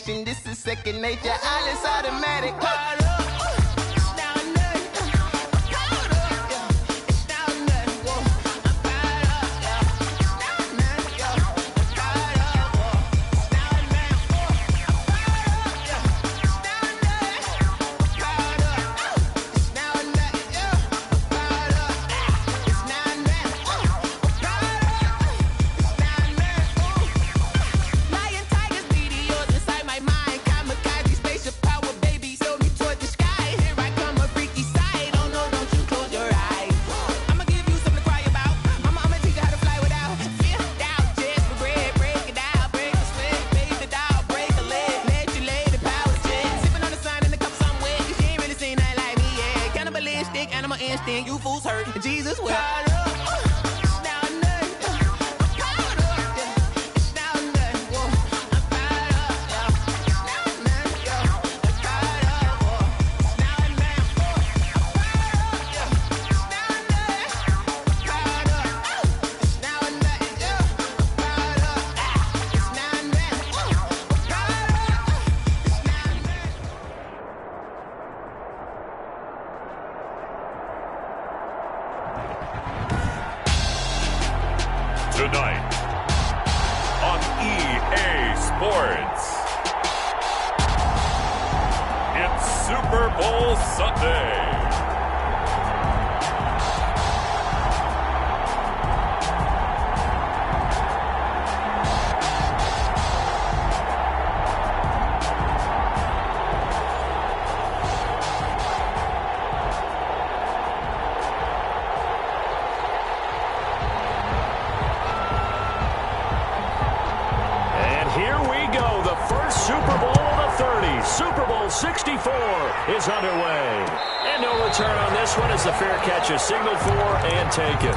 nation. This is second nature. All is automatic. You fools hurt. Jesus will. Tonight on EA Sports, it's Super Bowl Sunday. Super Bowl of the 30s, Super Bowl 64 is underway. And no return on this one as the fair catch is signaled for and taken.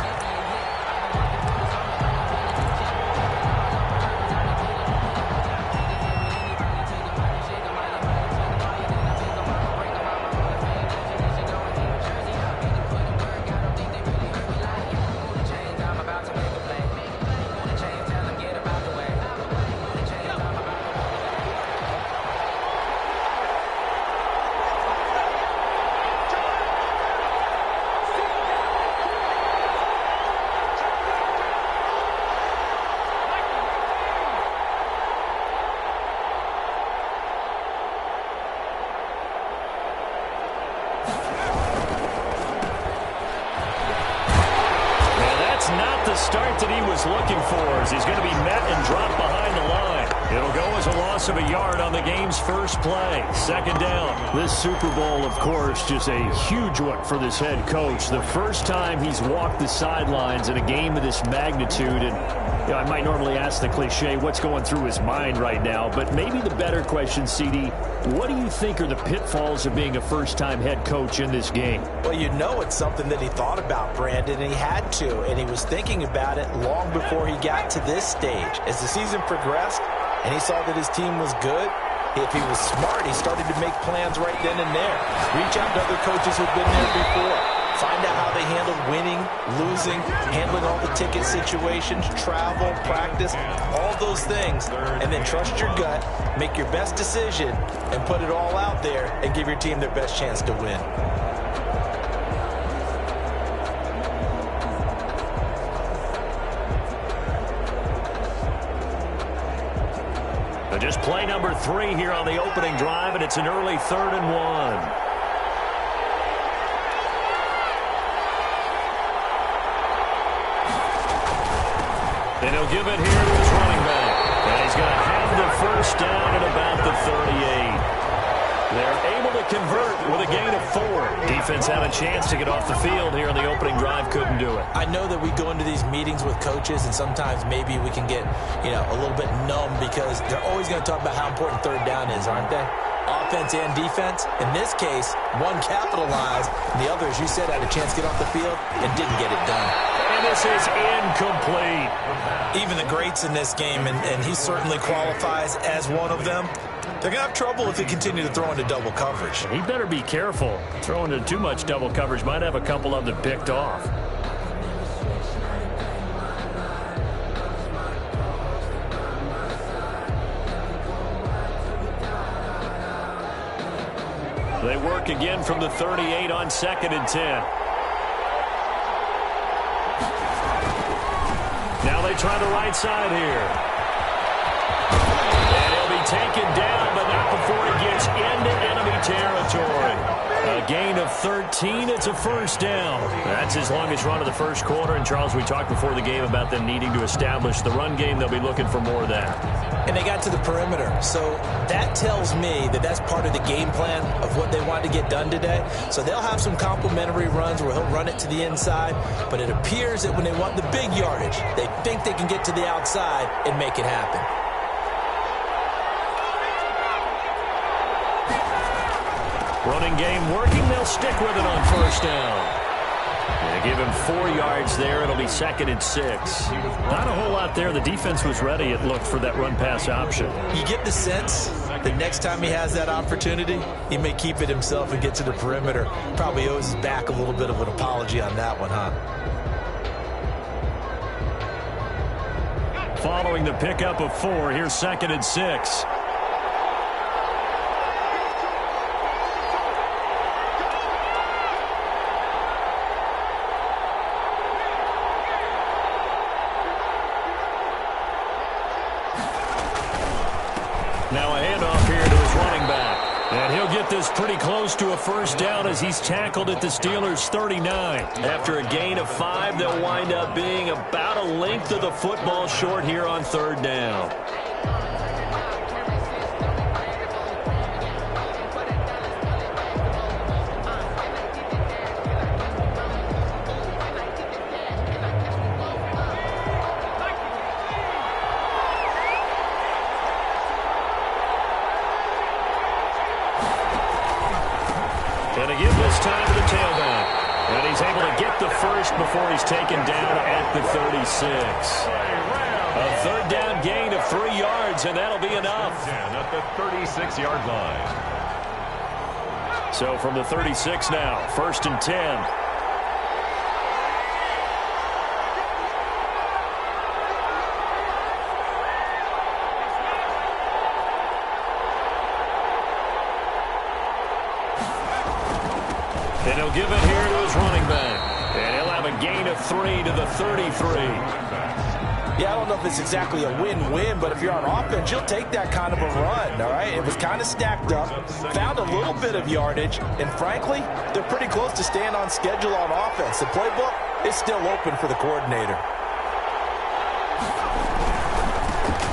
Start that he was looking for as he's going to be met and dropped behind the line. It'll go as a loss of a yard on the game's first play. Second down. This Super Bowl, of course, just a huge one for this head coach. The first time he's walked the sidelines in a game of this magnitude. And you know, I might normally ask the cliche, what's going through his mind right now? But maybe the better question, CD, what do you think are the pitfalls of being a first-time head coach in this game? Well, you know it's something that he thought about, Brandon, and he had to. And he was thinking about it long before he got to this stage. As the season progressed and he saw that his team was good, if he was smart, he started to make plans right then and there. Reach out to other coaches who've been there before. Find out how they handled winning, losing, handling all the ticket situations, travel, practice, all those things. And then trust your gut, make your best decision, and put it all out there and give your team their best chance to win. Just play number 3 here on the opening drive, and it's an early 3rd and 1. And he'll give it here to his running back. And he's going to have the first down at about the 38. They're able to convert with a gain of 4. Defense had a chance to get off the field here on the opening drive, couldn't do it. I know that we go into these meetings with coaches, and sometimes maybe we can get, a little bit numb because they're always going to talk about how important third down is, aren't they? Offense and defense. In this case, one capitalized, and the other, as you said, had a chance to get off the field and didn't get it done. And this is incomplete. Even the greats in this game, and he certainly qualifies as one of them, they're going to have trouble if they continue to throw into double coverage. He better be careful. Throwing into too much double coverage might have a couple of them picked off. work again from the 38 on 2nd and 10. Now they try the right side here. And he'll be taken down, but not before he gets into enemy territory. A gain of 13. It's a first down. That's his longest run of the first quarter. And, Charles, we talked before the game about them needing to establish the run game. They'll be looking for more of that. And they got to the perimeter. So that tells me that that's part of the game plan of what they want to get done today. So they'll have some complementary runs where he'll run it to the inside. But it appears that when they want the big yardage, they think they can get to the outside and make it happen. Running game working. They'll stick with it on first down. They give him 4 yards there. It'll be 2nd and 6. Not a whole lot there. The defense was ready, it looked, for that run-pass option. You get the sense that next time he has that opportunity, he may keep it himself and get to the perimeter. Probably owes his back a little bit of an apology on that one, huh? Following the pickup of 4, here's 2nd and 6. Now a handoff here to his running back. And he'll get this pretty close to a first down as he's tackled at the Steelers' 39. After a gain of 5, they'll wind up being about a length of the football short here on 3rd down. And a give this time to the tailback. And he's able to get the first before he's taken down at the 36. A 3rd down gain of 3 yards, and that'll be enough. At the 36-yard line. So from the 36 now, 1st and 10. And he'll give it here to his running back. And he'll have a gain of 3 to the 33. Yeah, I don't know if it's exactly a win-win, but if you're on offense, you'll take that kind of a run, all right? It was kind of stacked up, found a little bit of yardage, and frankly, they're pretty close to staying on schedule on offense. The playbook is still open for the coordinator.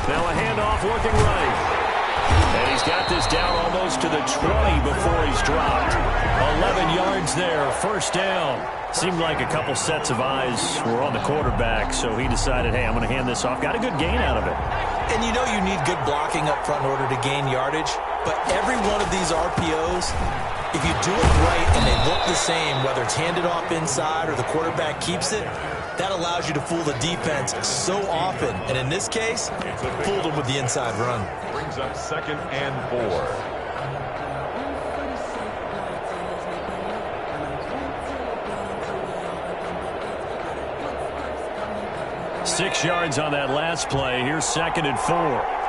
Now a handoff looking right. And he's got this down almost to the 20 before he's dropped. 11 yards there, first down. Seemed like a couple sets of eyes were on the quarterback, so he decided, hey, I'm going to hand this off. Got a good gain out of it. And you know you need good blocking up front in order to gain yardage, but every one of these RPOs, if you do it right and they look the same, whether it's handed off inside or the quarterback keeps it, that allows you to fool the defense so often. And in this case, fooled them with the inside run. Brings up 2nd and 4. 6 yards on that last play. Here's 2nd and 4.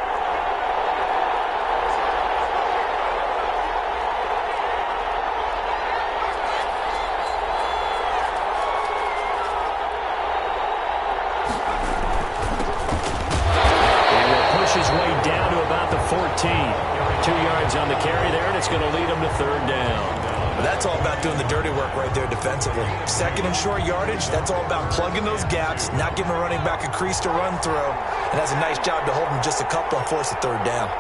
His way down to about the 14. 2 yards on the carry there, and it's going to lead him to 3rd down. But that's all about doing the dirty work right there defensively. 2nd and short yardage, that's all about plugging those gaps, not giving a running back a crease to run through, and that's a nice job to hold him just a couple and force a 3rd down.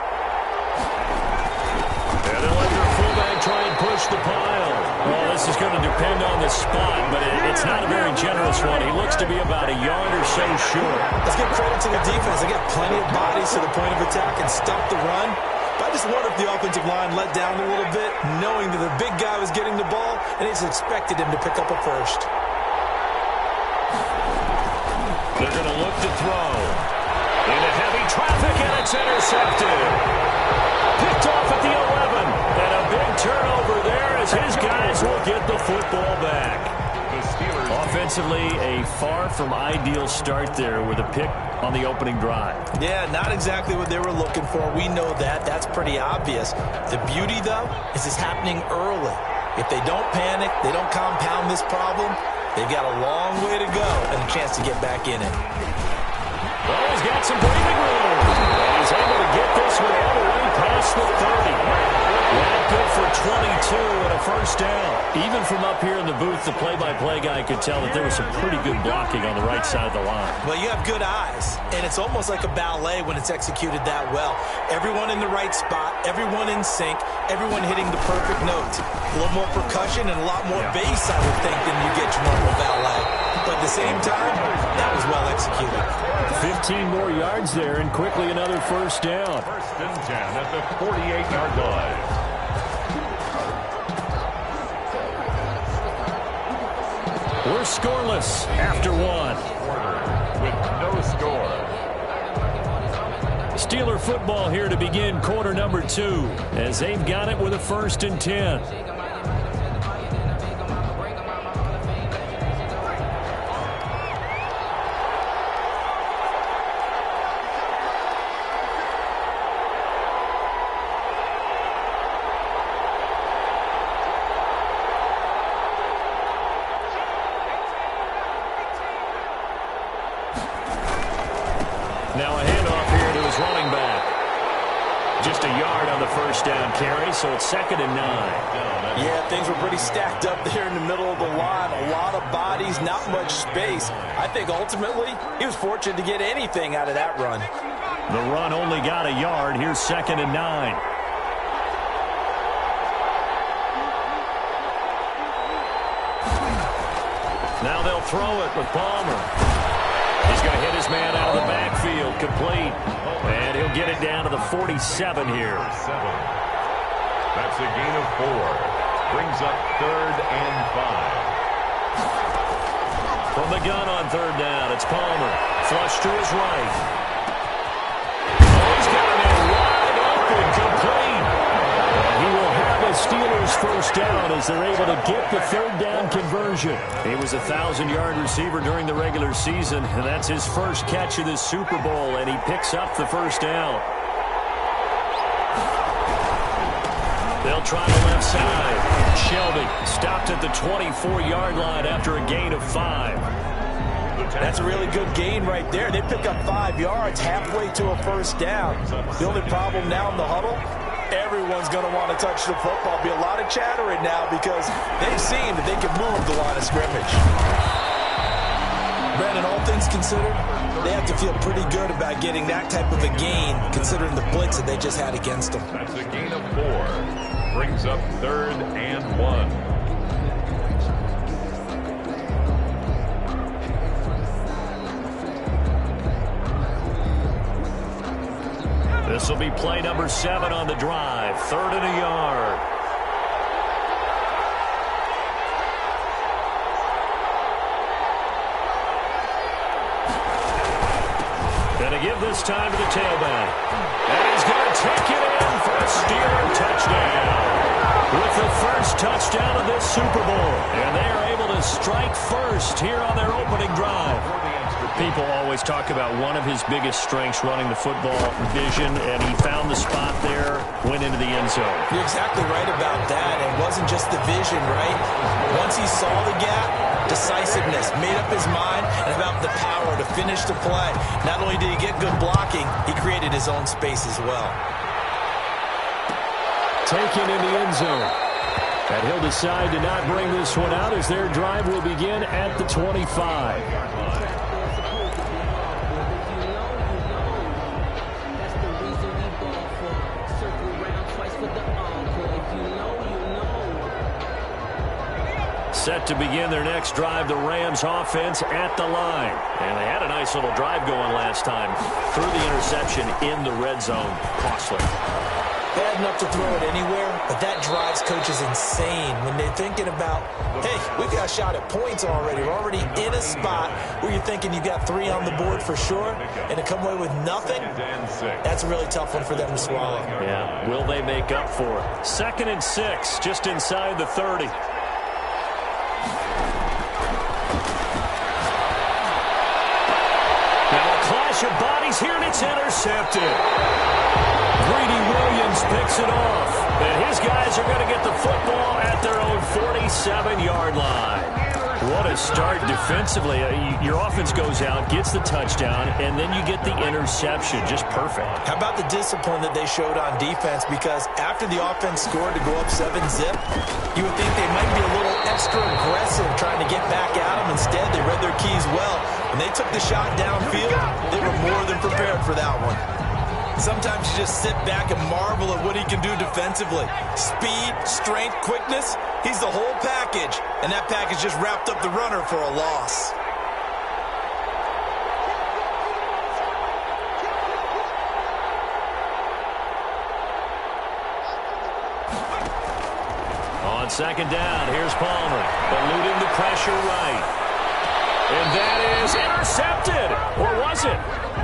And they'll let their fullback try and push the pile. Well, this is going to depend on the spot, but it's not a very generous one. He looks to be about a yard or so short. Let's give credit to the defense. They got plenty of bodies to the point of attack and stop the run. But I just wonder if the offensive line let down a little bit, knowing that the big guy was getting the ball, and it's expected him to pick up a first. They're going to look to throw. Into heavy traffic, and it's intercepted. Picked off at the 11. And a big turnover there as his guys will get the football back. The Steelers. Offensively, a far from ideal start there with a pick on the opening drive. Yeah, not exactly what they were looking for. We know that. That's pretty obvious. The beauty, though, is it's happening early. If they don't panic, they don't compound this problem, they've got a long way to go and a chance to get back in it. Well, he's got some breathing room. And he's able to get this one all the way past the 30. Well, good for 22 and a first down. Even from up here in the booth, the play-by-play guy could tell that there was some pretty good blocking on the right side of the line. Well, you have good eyes, and it's almost like a ballet when it's executed that well. Everyone in the right spot, everyone in sync, everyone hitting the perfect notes. A little more percussion and a lot more bass, I would think, than you get your normal ballet. But at the same time, that was well executed. 15 more yards there, and quickly another first down. First and 10 at the 48-yard line. We're scoreless after one. With no score. Steeler football here to begin quarter number 2 as they've got it with a first and 10. Now a handoff here to his running back. Just a yard on the first down carry, so it's 2nd and 9. Yeah, things were pretty stacked up there in the middle of the line. A lot of bodies, not much space. I think ultimately he was fortunate to get anything out of that run. The run only got a yard. Here's 2nd and 9. Now they'll throw it with Palmer. He's going to hit his man out of the backfield, complete. And he'll get it down to the 47 here. That's a gain of 4. Brings up 3rd and 5. From the gun on 3rd down, it's Palmer. Flush to his right. Oh, he's got him in wide open, complete. He will have a Steelers first down as they're able to get the 3rd down conversion. He was a 1,000-yard receiver during the regular season, and that's his first catch of this Super Bowl, and he picks up the first down. They'll try the left side. Shelby stopped at the 24-yard line after a gain of 5. That's a really good gain right there. They pick up 5 yards halfway to a first down. The only problem now in the huddle, everyone's going to want to touch the football. Be a lot of chattering now because they've seen that they can move the line of scrimmage. Brandon, all things considered, they have to feel pretty good about getting that type of a gain considering the blitz that they just had against them. That's a gain of 4. Brings up 3rd and 1. This will be play number 7 on the drive. 3rd and a yard. Going to give this time to the tailback. And he's going to take it in for a Steeler touchdown. With the first touchdown of this Super Bowl. And they are able to strike first here on their opening drive. People always talk about one of his biggest strengths running the football, vision, and he found the spot there, went into the end zone. You're exactly right about that. It wasn't just the vision, right? Once he saw the gap, decisiveness, made up his mind, and about the power to finish the play. Not only did he get good blocking, he created his own space as well. Taken in the end zone. And he'll decide to not bring this one out as their drive will begin at the 25. Set to begin their next drive, the Rams offense at the line. And they had a nice little drive going last time. Threw the interception in the red zone. Costly. Bad enough to throw it anywhere, but that drives coaches insane when they're thinking about, hey, we've got a shot at points already. We're already in a spot where you're thinking you've got 3 on the board for sure, and to come away with nothing, that's a really tough one for them to swallow. Yeah, will they make up for it? 2nd and 6, just inside the 30. mash of bodies here, and it's intercepted. Greedy Williams picks it off. And his guys are going to get the football at their own 47-yard line. What a start defensively. Your offense goes out, gets the touchdown, and then you get the interception. Just perfect. How about the discipline that they showed on defense? Because after the offense scored to go up 7-zip, you would think they might be a little extra aggressive trying to get back at them. Instead, they read their keys well. When they took the shot downfield, they were more than prepared for that one. Sometimes you just sit back and marvel at what he can do defensively. Speed, strength, quickness, he's the whole package. And that package just wrapped up the runner for a loss. On second down, here's Palmer, eluding the pressure right. And that is intercepted. Or was it?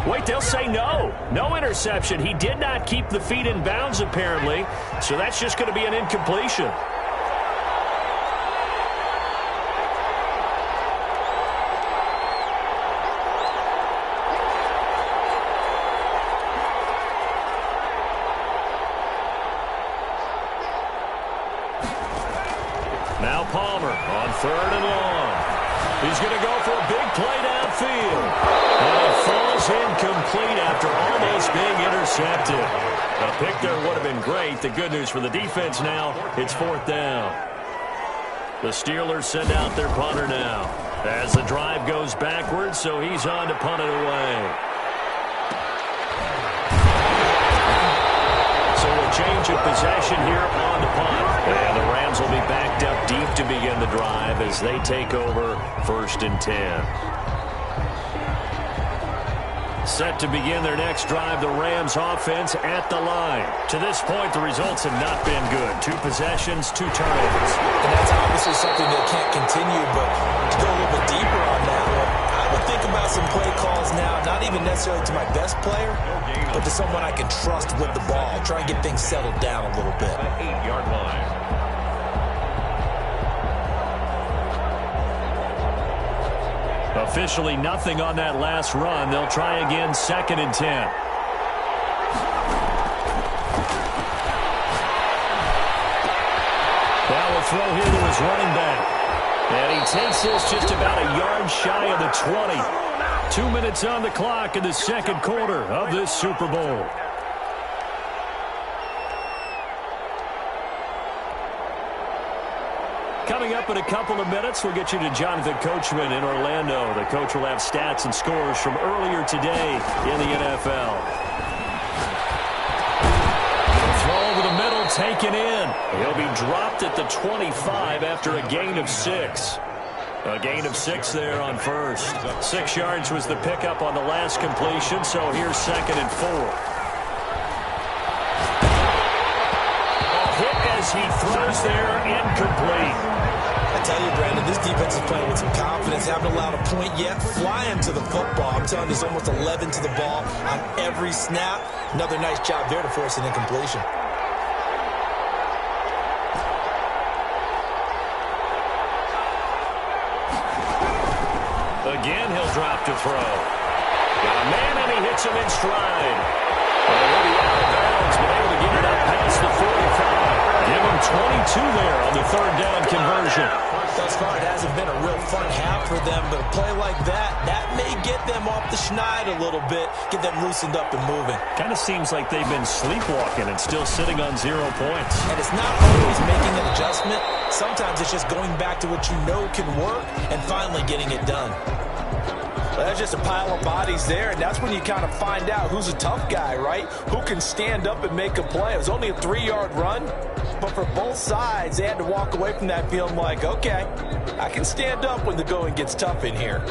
Wait, they'll say no. No interception. He did not keep the feet in bounds, apparently. So that's just going to be an incompletion. Now Palmer on third and long. He's going to go for a big play downfield. And it falls incomplete after almost being intercepted. A pick there would have been great. The good news for the defense now, it's fourth down. The Steelers send out their punter now as the drive goes backwards, so he's on to punt it away. So a change of possession here on the punt. And the Rams will be backed up deep to begin the drive as they take over 1st and 10. Set to begin their next drive, the Rams offense at the line. To this point, the results have not been good. 2 possessions, 2 turnovers. And that's obviously something that can't continue, but to go a little bit deeper on that one, I would think about some play calls now, not even necessarily to my best player, but to someone I can trust with the ball. Try and get things settled down a little bit. 8-yard line. Officially nothing on that last run. They'll try again 2nd and 10. Now we'll throw here to his running back. And he takes this just about a yard shy of the 20. 2 minutes on the clock in the second quarter of this Super Bowl. Coming up in a couple of minutes, we'll get you to Jonathan Coachman in Orlando. The coach will have stats and scores from earlier today in the NFL. Throw over the middle, taken in. He'll be dropped at the 25 after a gain of 6. A gain of 6 there on first. 6 yards was the pickup on the last completion, so here's 2nd and 4. A hit as he throws there, incomplete. I tell you, Brandon, this defense is playing with some confidence. Haven't allowed a point yet. Flying to the football. I'm telling you, there's almost 11 to the ball on every snap. Another nice job there to force an incompletion. Again, he'll drop to throw. Got a man, and he hits him in stride. Well, he'll be out of bounds, but able to get it up past the 45. Give him 22 there on the 3rd down conversion. Thus far, it hasn't been a real fun half for them, but a play like that may get them off the schneid a little bit, get them loosened up and moving. Kind of seems like they've been sleepwalking and still sitting on 0 points. And it's not always making an adjustment. Sometimes it's just going back to what you know can work and finally getting it done. Well, that's just a pile of bodies there, and that's when you kind of find out who's a tough guy, right? Who can stand up and make a play. It was only a 3-yard run, but for both sides, they had to walk away from that feeling like, okay, I can stand up when the going gets tough in here.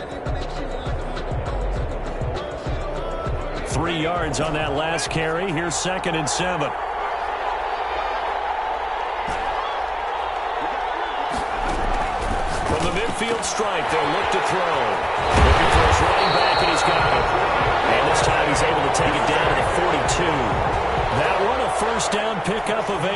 3 yards on that last carry. Here's 2nd and 7. From the midfield stripe, they'll look to throw. Looking for his running back, and he's got it. And this time he's able to take it down to the 42. That one, a 1st down pickup of 8.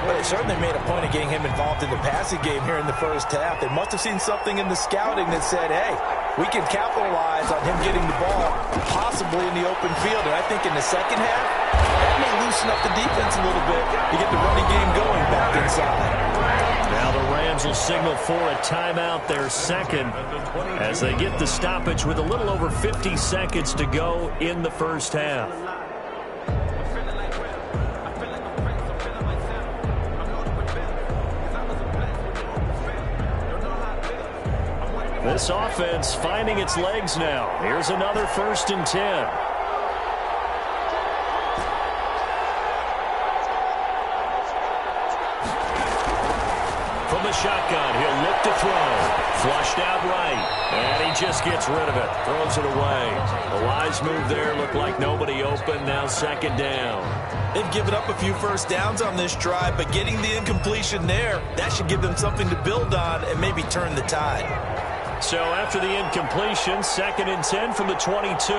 Well, they certainly made a point of getting him involved in the passing game here in the first half. They must have seen something in the scouting that said, hey, we can capitalize on him getting the ball possibly in the open field. And I think in the second half, that may loosen up the defense a little bit to get the running game going back inside. Now the Rams will signal for a timeout, their second, as they get the stoppage with a little over 50 seconds to go in the first half. This offense finding its legs now. Here's another 1st and 10. From the shotgun, he'll look to throw. Flushed out right, and he just gets rid of it. Throws it away. A wise move there. Looked like nobody open. Now 2nd down. They've given up a few first downs on this drive, but getting the incompletion there, that should give them something to build on and maybe turn the tide. So after the incompletion, 2nd and 10 from the 22.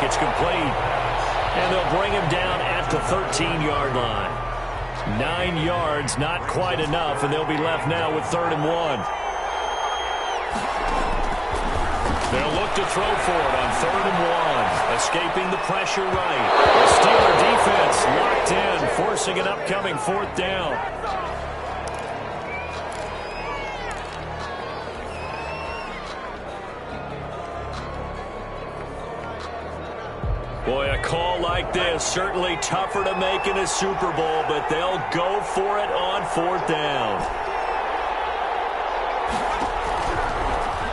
It's complete, and they'll bring him down at the 13-yard line. 9 yards, not quite enough, and they'll be left now with 3rd and 1. They'll look to throw for it on 3rd and 1, escaping the pressure right. The Steeler defense locked in, forcing an upcoming 4th down. Boy, a call like this, certainly tougher to make in a Super Bowl, but they'll go for it on 4th down.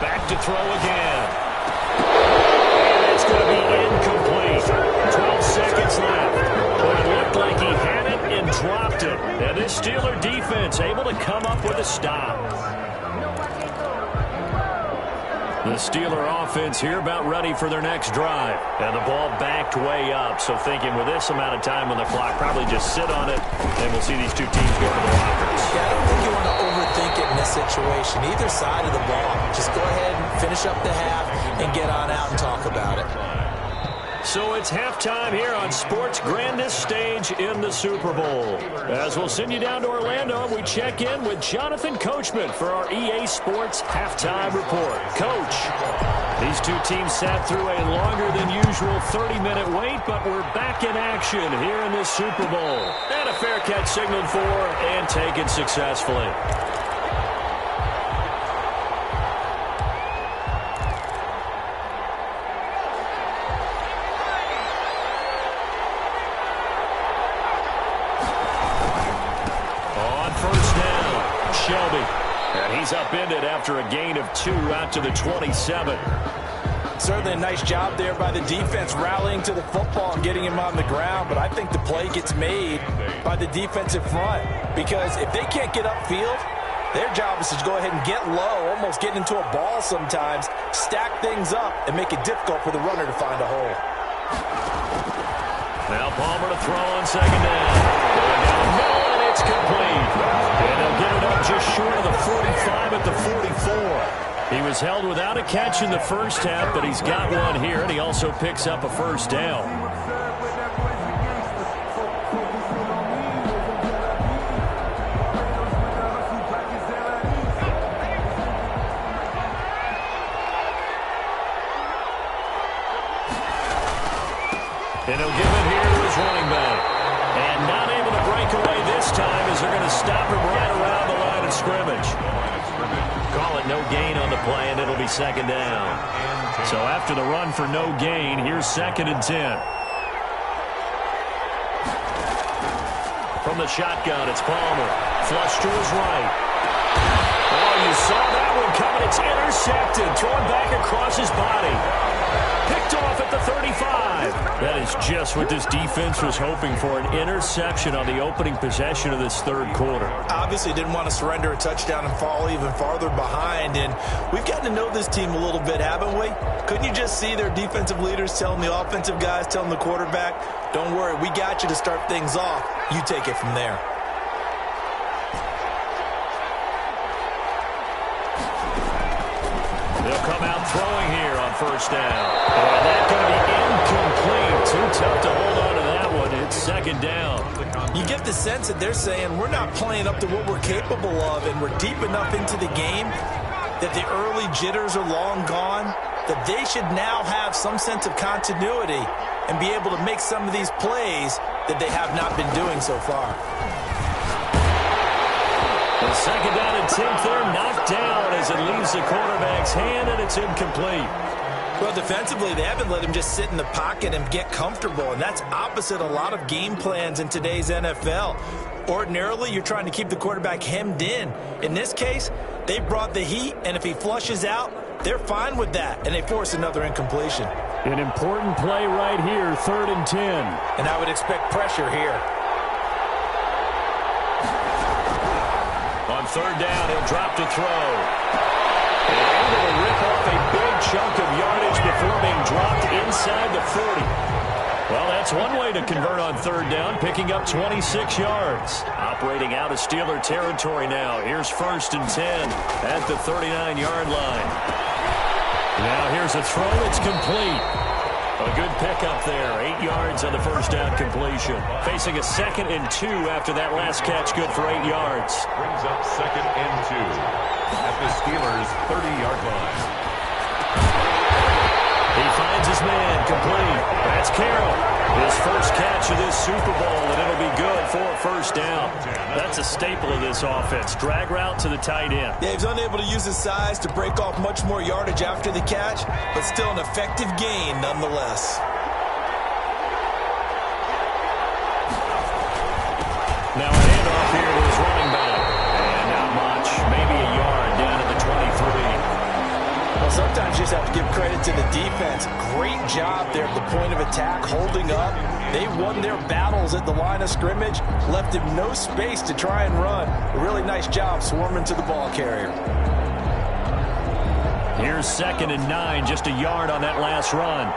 Back to throw again. And it's going to be incomplete. 12 seconds left. But it looked like he had it and dropped it. And this Steeler defense able to come up with a stop. The Steeler offense here about ready for their next drive. And the ball backed way up. So thinking with this amount of time on the clock, probably just sit on it, and we'll see these two teams go to the lockers. Yeah, I don't think you want to overthink it in this situation. Either side of the ball. Just go ahead and finish up the half and get on out and talk about it. So it's halftime here on sports' grandest stage in the Super Bowl. As we'll send you down to Orlando, we check in with Jonathan Coachman for our EA Sports Halftime Report. Coach, these two teams sat through a longer than usual 30-minute wait, but we're back in action here in this Super Bowl. And a fair catch signaled for and taken successfully. And he's upended after a gain of 2 out to the 27. Certainly a nice job there by the defense rallying to the football and getting him on the ground. But I think the play gets made by the defensive front. Because if they can't get upfield, their job is to go ahead and get low, almost get into a ball sometimes, stack things up, and make it difficult for the runner to find a hole. Now Palmer to throw on 2nd down. Going down the middle, and it's complete. And they'll get it up just short of the 45 at the 44. He was held without a catch in the first half, but he's got one here, and he also picks up a 1st down. And he'll give it here to his running back. And not able to break away this time as they're going to stop him right around the line of scrimmage. Call it no gain on the play, and it'll be 2nd down. So after the run for no gain, here's 2nd and 10. From the shotgun, it's Palmer. Flush to his right. Oh, you saw that one coming. It's intercepted. Thrown back across his body. Picked off at the 35. That is just what this defense was hoping for, an interception on the opening possession of this 3rd quarter. Obviously didn't want to surrender a touchdown and fall even farther behind. And we've gotten to know this team a little bit, haven't we? Couldn't you just see their defensive leaders telling the offensive guys, telling the quarterback, don't worry, we got you to start things off. You take it from there. They'll come out throwing here on 1st down. And that's going to be incomplete. second down. You get the sense that they're saying we're not playing up to what we're capable of, and we're deep enough into the game that the early jitters are long gone, that they should now have some sense of continuity and be able to make some of these plays that they have not been doing so far. The second down attempt there knocked down as it leaves the quarterback's hand, and it's incomplete. Well, defensively, they haven't let him just sit in the pocket and get comfortable, and that's opposite a lot of game plans in today's NFL. Ordinarily, you're trying to keep the quarterback hemmed in. In this case, they brought the heat, and if he flushes out, they're fine with that, and they force another incompletion. An important play right here, 3rd and 10. And I would expect pressure here. On 3rd down, he'll drop to throw. And able to rip off a big chunk of yardage before being dropped inside the 40. Well, that's one way to convert on 3rd down, picking up 26 yards. Operating out of Steeler territory now. Here's 1st and 10 at the 39-yard line. Now here's a throw. It's complete. A good pickup there. 8 yards on the first down completion. Facing a 2nd and 2 after that last catch. Good for 8 yards. Brings up 2nd and 2 at the Steelers' 30-yard line. He finds his man, complete. That's Carroll. His first catch of this Super Bowl, and it'll be good for a 1st down. That's a staple of this offense. Drag route to the tight end. Yeah, he's unable to use his size to break off much more yardage after the catch, but still an effective gain nonetheless. Now a handoff here to his running back. And not much, maybe a yard down at the 23. Well, sometimes you just have to give credit to the defense. Great job there at the point of attack, holding up. They won their battles at the line of scrimmage, left him no space to try and run. A really nice job swarming to the ball carrier. Here's 2nd and 9, just a yard on that last run.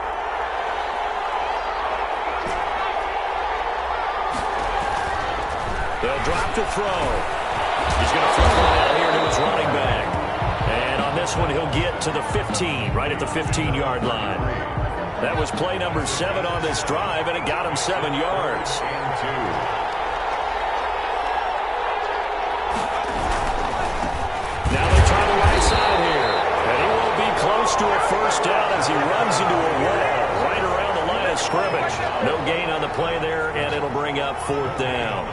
They'll drop to throw. He's going to throw it out here to his running back. And on this one, he'll get to the 15, right at the 15-yard line. That was play number 7 on this drive, and it got him 7 yards. Now they try the right side here. And he will be close to a 1st down as he runs into a wall right around the line of scrimmage. No gain on the play there, and it'll bring up 4th down.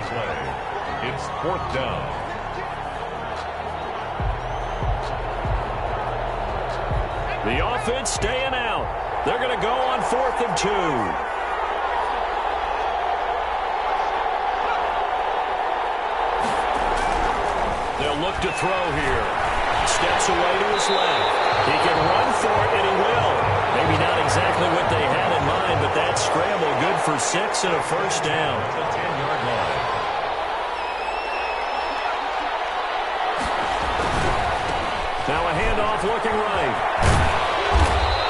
It's 4th down. The offense staying out. They're going to go on 4th and 2. They'll look to throw here. Steps away to his left. He can run for it, and he will. Maybe not exactly what they had in mind, but that scramble good for 6 and a 1st down. The 10-yard line. Now a handoff looking right.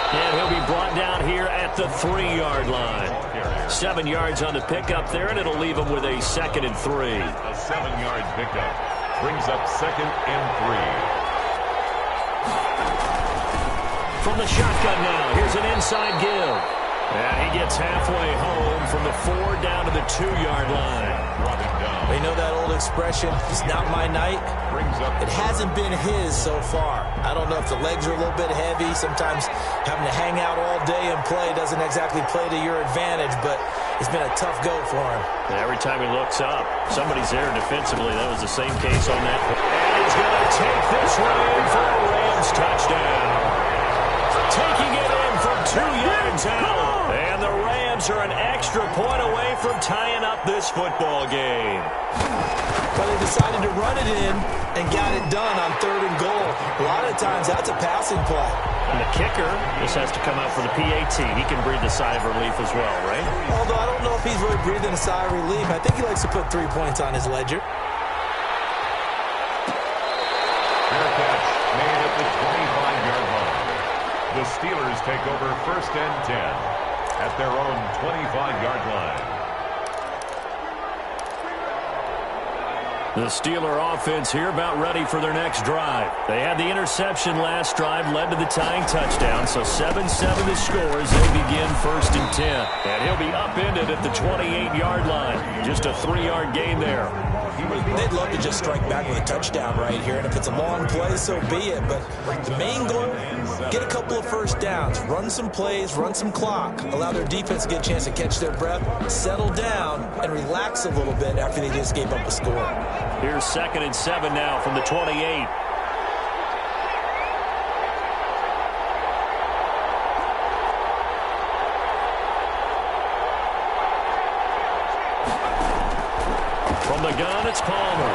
And he'll be brought down here at the 3-yard line. 7 yards on the pickup there, and it'll leave him with a 2nd and 3. A 7-yard pickup brings up 2nd and 3. From the shotgun now, here's an inside give. And he gets halfway home from the 4 down to the 2-yard line. Well, you know that old expression, it's not my night? It hasn't been his so far. I don't know if the legs are a little bit heavy. Sometimes having to hang out all day and play doesn't exactly play to your advantage, but it's been a tough go for him. And every time he looks up, somebody's there defensively. That was the same case on that. And he's going to take this one in for a Rams touchdown. Taking it in from 2 yards out. And the Rams are an extra point away from tying up this football game. But they decided to run it in and got it done on 3rd and goal. A lot of times that's a passing play. And the kicker just has to come out for the PAT. He can breathe a sigh of relief as well, right? Although I don't know if he's really breathing a sigh of relief. I think he likes to put 3 points on his ledger. Fair catch made at the 25-yard line. The Steelers take over 1st and 10 at their own 25-yard line. The Steeler offense here about ready for their next drive. They had the interception last drive, led to the tying touchdown, so 7-7 the score as they begin 1st and 10. And he'll be upended at the 28-yard line. Just a 3-yard gain there. They'd love to just strike back with a touchdown right here, and if it's a long play, so be it. But the main goal, get a couple of first downs, run some plays, run some clock, allow their defense to get a chance to catch their breath, settle down, and relax a little bit after they just gave up a score. Here's 2nd and 7 now from the 28. From the gun, it's Palmer.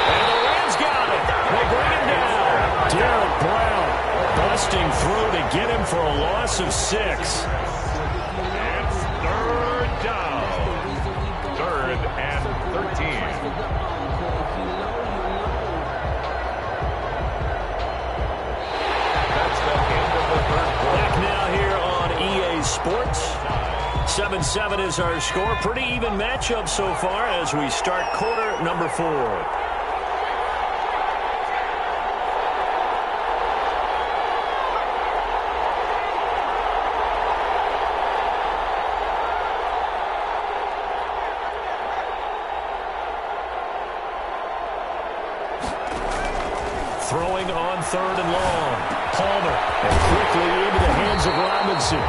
And the Rams got it. They bring him down. Derek Brown busting through to get him for a loss of 6. It's 3rd down. 3rd and 13. That's the end of the 3rd quarter. Back now here on EA Sports. 7-7 is our score. Pretty even matchup so far as we start quarter number 4. Throwing on 3rd and long. Palmer, and quickly into the hands of Robinson.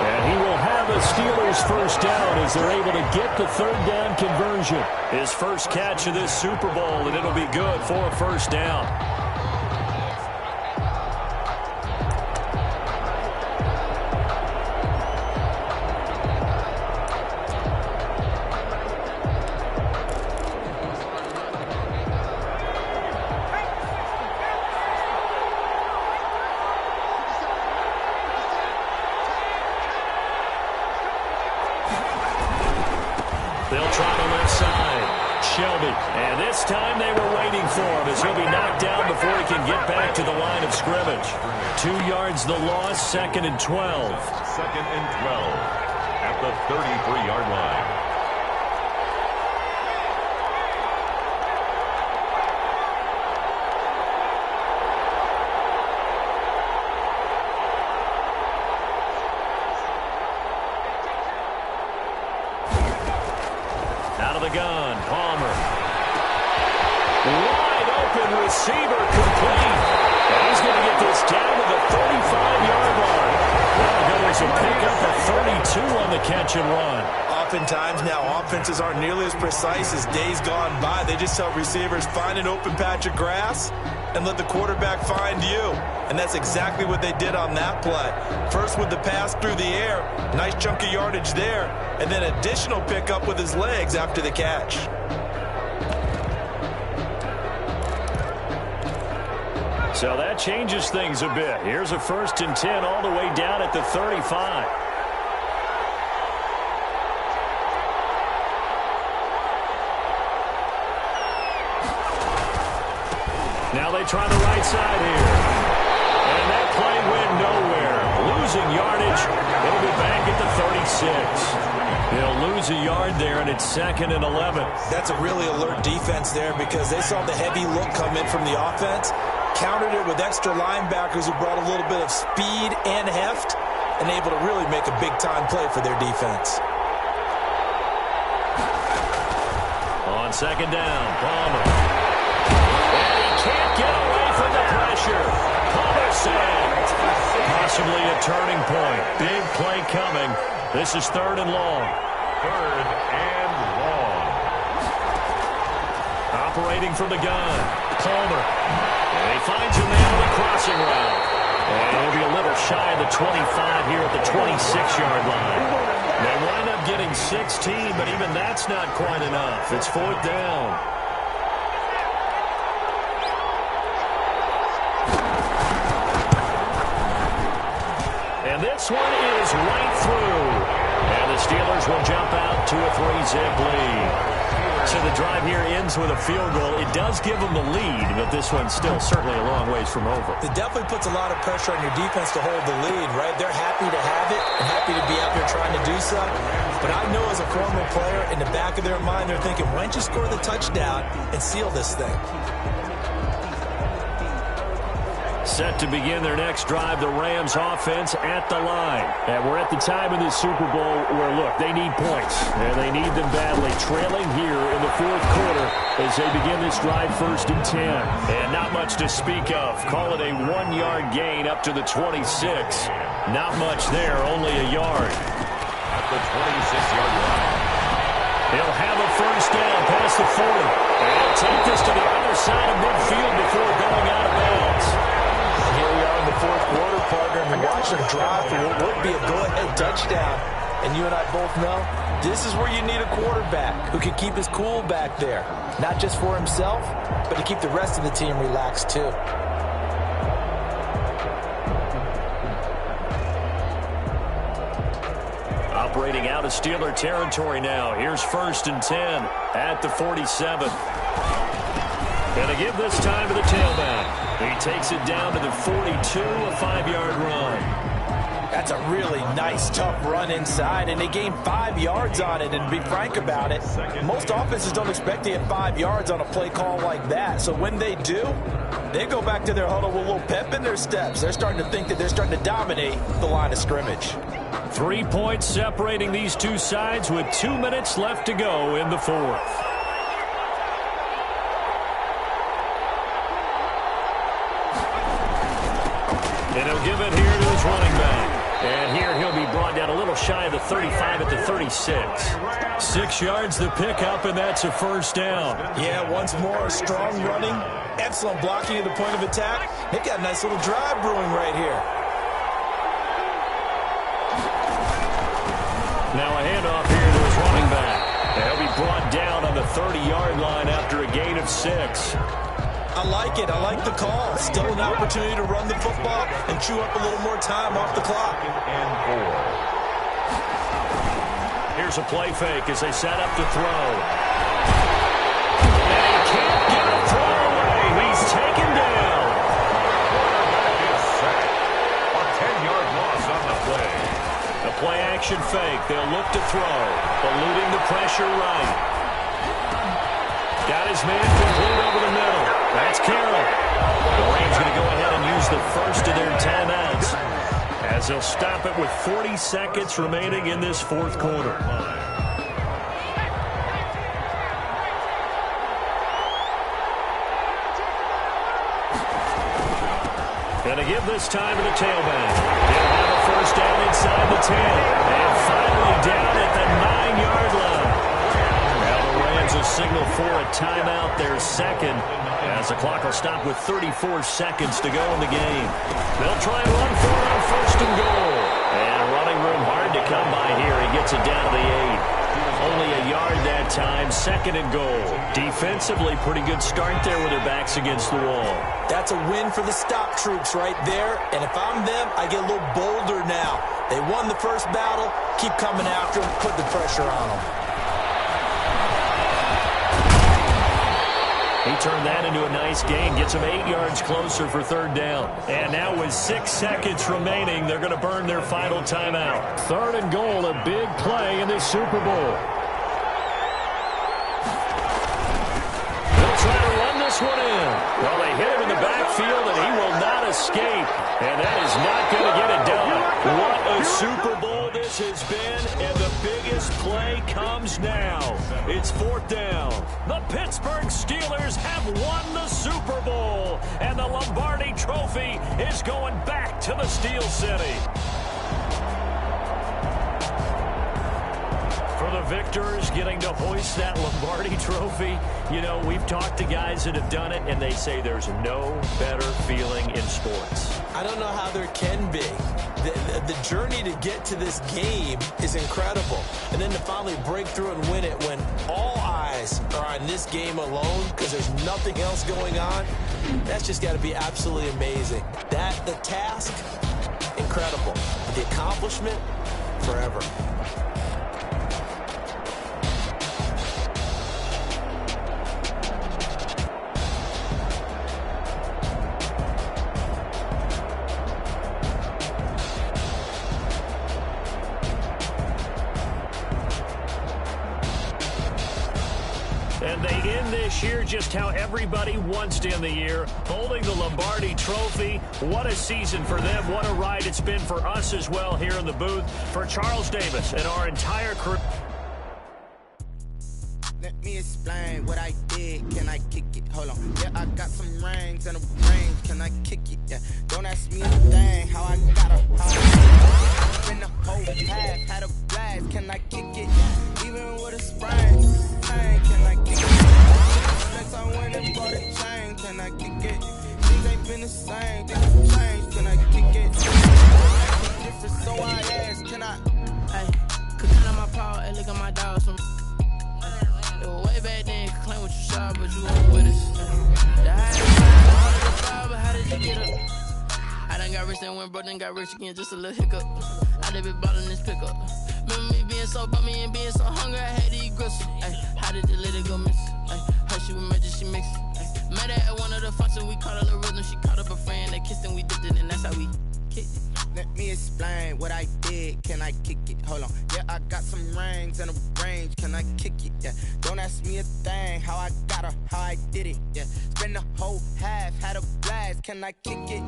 And he will have a Steelers first down as they're able to get the 3rd down conversion. His first catch of this Super Bowl, and it'll be good for a first down. They'll try the left side. Shelby. And this time they were waiting for him as he'll be knocked down before he can get back to the line of scrimmage. 2 yards the loss, 2nd and 12. 2nd and 12 at the 33-yard line. Out of the gun, Palmer. Wide open receiver complete. And he's going to get this down to the 35-yard line. Well, there was a pickup of 32 on the catch and run. Oftentimes now, offenses aren't nearly as precise as days gone by. They just tell receivers, find an open patch of grass and let the quarterback find you. And that's exactly what they did on that play. First with the pass through the air, nice chunk of yardage there, and then additional pickup with his legs after the catch. So that changes things a bit. Here's a 1st and 10 all the way down at the 35. Now they try the right side here. And that play went nowhere. Losing yardage. It'll be back at the 36. They'll lose a yard there, and it's 2nd and 11. That's a really alert defense there because they saw the heavy look come in from the offense, countered it with extra linebackers who brought a little bit of speed and heft, and able to really make a big-time play for their defense. On 2nd down, Palmer. Can't get away from the pressure. Palmer sacked. Possibly a turning point. Big play coming. This is 3rd and long. 3rd and long. Operating from the gun. Palmer. And he finds a man on the crossing route. And he'll be a little shy of the 25 here at the 26-yard line. They wind up getting 16, but even that's not quite enough. It's 4th down. And this one is right through. And the Steelers will jump out to a 3-zip lead. So the drive here ends with a field goal. It does give them the lead, but this one's still certainly a long ways from over. It definitely puts a lot of pressure on your defense to hold the lead, right? They're happy to have it and happy to be out there trying to do so. But I know as a former player, in the back of their mind, they're thinking, why don't you score the touchdown and seal this thing? Set to begin their next drive, the Rams offense at the line. And we're at the time in this Super Bowl where, look, they need points. And they need them badly. Trailing here in the fourth quarter as they begin this drive 1st and 10. And not much to speak of. Call it a 1-yard gain up to the 26. Not much there, only a yard. At the 26-yard line. He'll have a first down past the 40. And he'll take this to the other side of midfield before going out of bounds. Here we are in the fourth quarter, partner, and we watch them drive for what would be a go-ahead touchdown. And you and I both know this is where you need a quarterback who can keep his cool back there. Not just for himself, but to keep the rest of the team relaxed too. Operating out of Steeler territory now. Here's 1st and 10 at the 47. Going to give this time to the tailback. He takes it down to the 42, a 5-yard run. That's a really nice, tough run inside, and they gained 5 yards on it. And to be frank about it, most offenses don't expect to get 5 yards on a play call like that. So when they do, they go back to their huddle with a little pep in their steps. They're starting to think that they're starting to dominate the line of scrimmage. 3 points separating these two sides with 2 minutes left to go in the fourth. And he'll give it here to his running back. And here he'll be brought down a little shy of the 35 at the 36. 6 yards the pickup, and that's a first down. Yeah, once more, strong running, excellent blocking at the point of attack. They've got a nice little drive brewing right here. Now a handoff here to his running back. And he'll be brought down on the 30-yard line after a gain of 6. I like it. I like the call. Still an opportunity to run the football and chew up a little more time off the clock. And 4. Here's a play fake as they set up to throw. And he can't get a throw away. He's taken down. Is sacked. A 10-yard loss on the play. The play action fake. They'll look to throw. Eluding the pressure right. Got his man complete over the middle. That's Carroll. The Rams going to go ahead and use the first of their timeouts as they'll stop it with 40 seconds remaining in this fourth quarter. Going to give this time to the tailback. He'll have a first down inside the 10. And finally down at the 9-yard line. Now the Rams will signal for a timeout, their second, as the clock will stop with 34 seconds to go in the game. They'll try and run for it on 1st and goal. And running room hard to come by here. He gets it down to the 8. Only a yard that time, 2nd and goal. Defensively, pretty good start there with their backs against the wall. That's a win for the stop troops right there. And if I'm them, I get a little bolder now. They won the first battle. Keep coming after them. Put the pressure on them. He turned that into a nice gain, gets him 8 yards closer for 3rd down. And now with 6 seconds remaining, they're going to burn their final timeout. 3rd and goal, a big play in this Super Bowl. They'll try to run this one in. Well, they hit him in the backfield, and he will not escape. And that is not going to get it done. What a Super Bowl this has been, and the biggest play comes now. It's 4th down. The Pittsburgh Steelers have won the Super Bowl, and the Lombardi Trophy is going back to the Steel City. For the victors getting to hoist that Lombardi Trophy, you know, we've talked to guys that have done it, and they say there's no better feeling in sports. I don't know how there can be. The journey to get to this game is incredible. And then to finally break through and win it when all eyes are on this game alone because there's nothing else going on, that's just got to be absolutely amazing. The task, incredible. The accomplishment, forever. in this year just how everybody wants to end the year, holding the Lombardi Trophy. What a season for them. What a ride it's been for us as well here in the booth. For Charles Davis and our entire crew. Let me explain what I did. Can I kick it? Hold on. Yeah, I got some rings and a range. Can I kick it? Yeah. Don't ask me a thing. How I got her. Been the whole half. Had a blast. Can I kick it? Even with a sprain. Hey, can I kick it? Flex, I went and bought a chain. Can I kick it? Things ain't been the same. Things have changed. Can I kick it? Different, so I asked. Can I? Hey, could count on my power. Hey, look at my dogs. Way back then, you could claim what you saw, but you weren't with us. The highest the fire, but how did you get up? I done got rich and went broke, then got rich again, just a little hiccup. I done been ballin' this pickup. Remember me being so bummy and being so hungry, I had to eat gristle. Ay, how did the lady go miss? Her she was magic, she mixed. Met her at one of the functions, we caught a little rhythm. She caught up a friend, they kissed and we dipped it, and that's how we kicked it. Let me explain what I did. Can I kick it? Hold on. Yeah, I got some rings and a range. Can I kick it? Yeah. Don't ask me a thing. How I got her, how I did it. Yeah. Spend the whole half, had a blast. Can I kick it?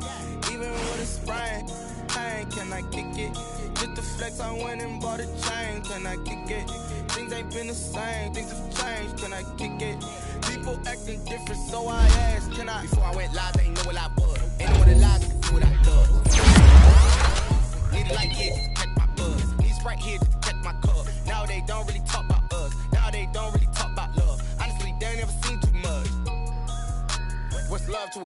Even with a sprain. Hey, can I kick it? Just to flex, I went and bought a chain. Can I kick it? Things ain't been the same. Things have changed. Can I kick it? People acting different, so I asked. Can I? Before I went live, they ain't know what I was. Ain't know what it lies, do what I love. Need a light here just to catch my buzz. Need Sprite here just to catch my cup. Now they don't really talk about us. Now they don't really talk about love. Honestly, they ain't never seen too much. What's love to